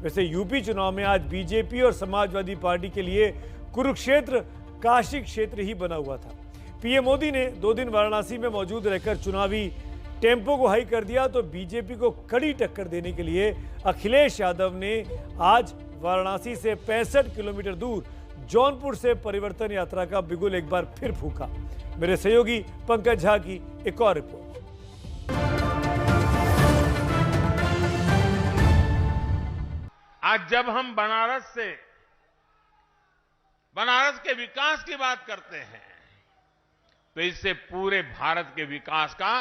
वैसे यूपी चुनाव में आज बीजेपी और समाजवादी पार्टी के लिए कुरुक्षेत्र काशी क्षेत्र ही बना हुआ था। पीएम मोदी ने 2 दिन वाराणसी में मौजूद रहकर चुनावी टेम्पो को हाई कर दिया, तो बीजेपी को कड़ी टक्कर देने के लिए अखिलेश यादव ने आज वाराणसी से 65 किलोमीटर दूर जौनपुर से परिवर्तन यात्रा का बिगुल एक बार फिर फूंका। मेरे सहयोगी पंकज झा की एक और रिपोर्ट। आज जब हम बनारस के विकास की बात करते हैं तो इससे पूरे भारत के विकास का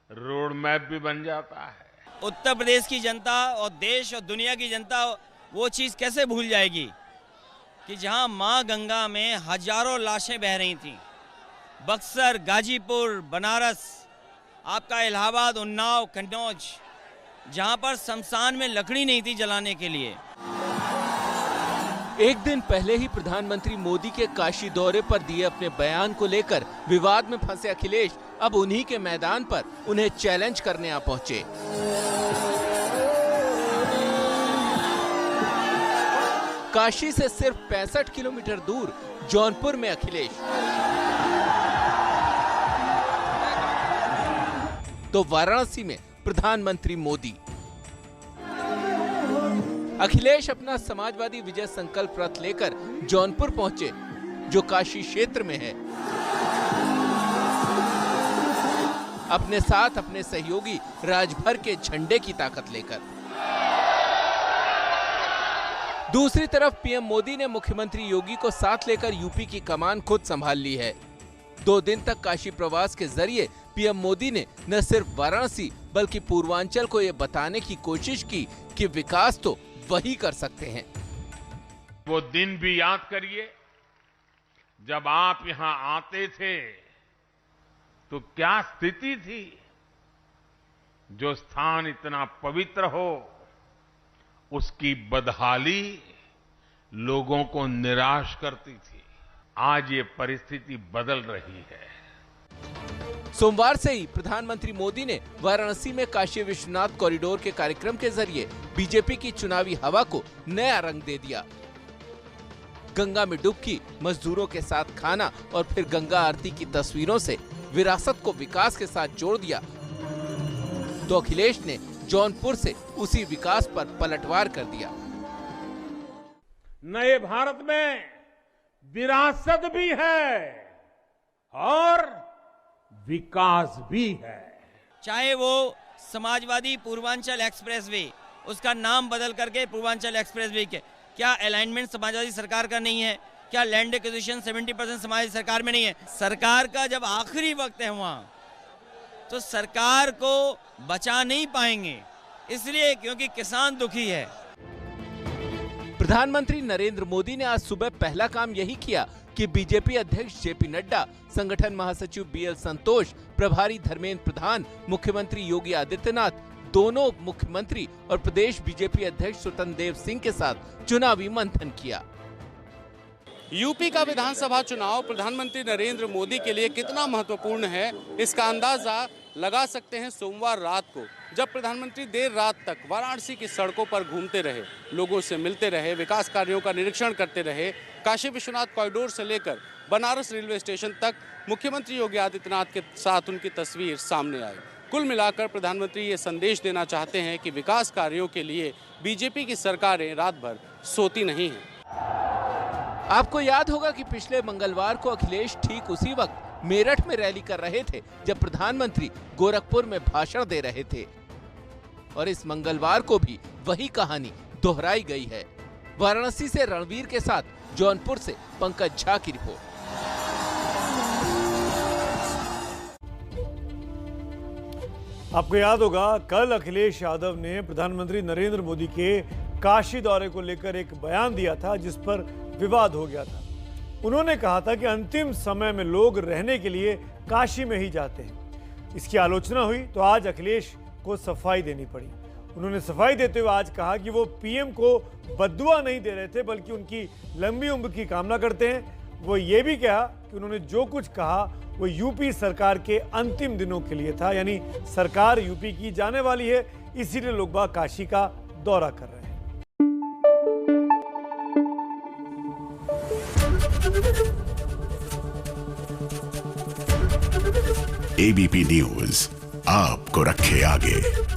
रोड मैप भी बन जाता है। उत्तर प्रदेश की जनता और देश और दुनिया की जनता वो चीज कैसे भूल जाएगी कि जहां मां गंगा में हजारों लाशें बह रही थीं, बक्सर, गाजीपुर, बनारस, आपका इलाहाबाद, उन्नाव, कन्नौज, जहां पर शमशान में लकड़ी नहीं थी जलाने के लिए। एक दिन पहले ही प्रधानमंत्री मोदी के काशी दौरे पर दिए अपने बयान को लेकर विवाद में फंसे अखिलेश अब उन्हीं के मैदान पर उन्हें चैलेंज करने आ पहुंचे। काशी से सिर्फ 65 किलोमीटर दूर जौनपुर में अखिलेश, तो वाराणसी में प्रधानमंत्री मोदी। अखिलेश अपना समाजवादी विजय संकल्प रथ लेकर जौनपुर पहुंचे, जो काशी क्षेत्र में है। अपने साथ अपने सहयोगी राजभर के झंडे की ताकत लेकर। दूसरी तरफ पीएम मोदी ने मुख्यमंत्री योगी को साथ लेकर यूपी की कमान खुद संभाल ली है। 2 दिन तक काशी प्रवास के जरिए पीएम मोदी ने न सिर्फ वाराणसी बल्कि पूर्वांचल को यह बताने की कोशिश की कि विकास तो वही कर सकते हैं। वो दिन भी याद करिए जब आप यहां आते थे तो क्या स्थिति थी। जो स्थान इतना पवित्र हो उसकी बदहाली लोगों को निराश करती थी। आज ये परिस्थिति बदल रही है। सोमवार से ही प्रधानमंत्री मोदी ने वाराणसी में काशी विश्वनाथ कॉरिडोर के कार्यक्रम के जरिए बीजेपी की चुनावी हवा को नया रंग दे दिया। गंगा में डुबकी, मजदूरों के साथ खाना और फिर गंगा आरती की तस्वीरों से विरासत को विकास के साथ जोड़ दिया। तो अखिलेश ने जौनपुर से उसी विकास पर पलटवार कर दिया। नए भारत में विरासत भी है और विकास भी है। चाहे वो समाजवादी पूर्वांचल एक्सप्रेसवे, उसका नाम बदल करके पूर्वांचल एक्सप्रेसवे के, क्या अलाइनमेंट समाजवादी सरकार का नहीं है? क्या लैंड एक्विजिशन 70% समाजवादी सरकार में नहीं है? सरकार का जब आखिरी वक्त है वहां, तो सरकार को बचा नहीं पाएंगे, इसलिए क्योंकि किसान दुखी है। प्रधानमंत्री नरेंद्र मोदी ने आज सुबह पहला काम यही किया कि बीजेपी अध्यक्ष जेपी नड्डा, संगठन महासचिव बीएल संतोष, प्रभारी धर्मेंद्र प्रधान, मुख्यमंत्री योगी आदित्यनाथ, दोनों उप मुख्यमंत्री और प्रदेश बीजेपी अध्यक्ष स्वतंत्र देव सिंह के साथ चुनावी मंथन किया। यूपी का विधानसभा चुनाव प्रधानमंत्री नरेंद्र मोदी के लिए कितना महत्वपूर्ण है, इसका अंदाजा लगा सकते हैं सोमवार रात को, जब प्रधानमंत्री देर रात तक वाराणसी की सड़कों पर घूमते रहे, लोगों से मिलते रहे, विकास कार्यों का निरीक्षण करते रहे। काशी विश्वनाथ कॉरिडोर से लेकर बनारस रेलवे स्टेशन तक मुख्यमंत्री योगी आदित्यनाथ के साथ उनकी तस्वीर सामने आई। कुल मिलाकर प्रधानमंत्री ये संदेश देना चाहते हैं कि विकास कार्यों के लिए बीजेपी की सरकारें रात भर सोती नहीं हैं। आपको याद होगा कि पिछले मंगलवार को अखिलेश ठीक उसी वक्त मेरठ में रैली कर रहे थे जब प्रधानमंत्री गोरखपुर में भाषण दे रहे थे, और इस मंगलवार को भी वही कहानी दोहराई गई है। वाराणसी से रणवीर के साथ जौनपुर से पंकज झा की रिपोर्ट। आपको याद होगा कल अखिलेश यादव ने प्रधानमंत्री नरेंद्र मोदी के काशी दौरे को लेकर एक बयान दिया था, जिस पर विवाद हो गया था। उन्होंने कहा था कि अंतिम समय में लोग रहने के लिए काशी में ही जाते हैं। इसकी आलोचना हुई तो आज अखिलेश को सफाई देनी पड़ी। उन्होंने सफाई देते हुए आज कहा कि वो पीएम को बद्दुआ नहीं दे रहे थे, बल्कि उनकी लंबी उम्र की कामना करते हैं। वो ये भी कहा कि उन्होंने जो कुछ कहा वो यूपी सरकार के अंतिम दिनों के लिए था, यानी सरकार यूपी की जाने वाली है, इसीलिए लोग बाग काशी का दौरा कर रहे हैं। एबीपी न्यूज आपको रखे आगे।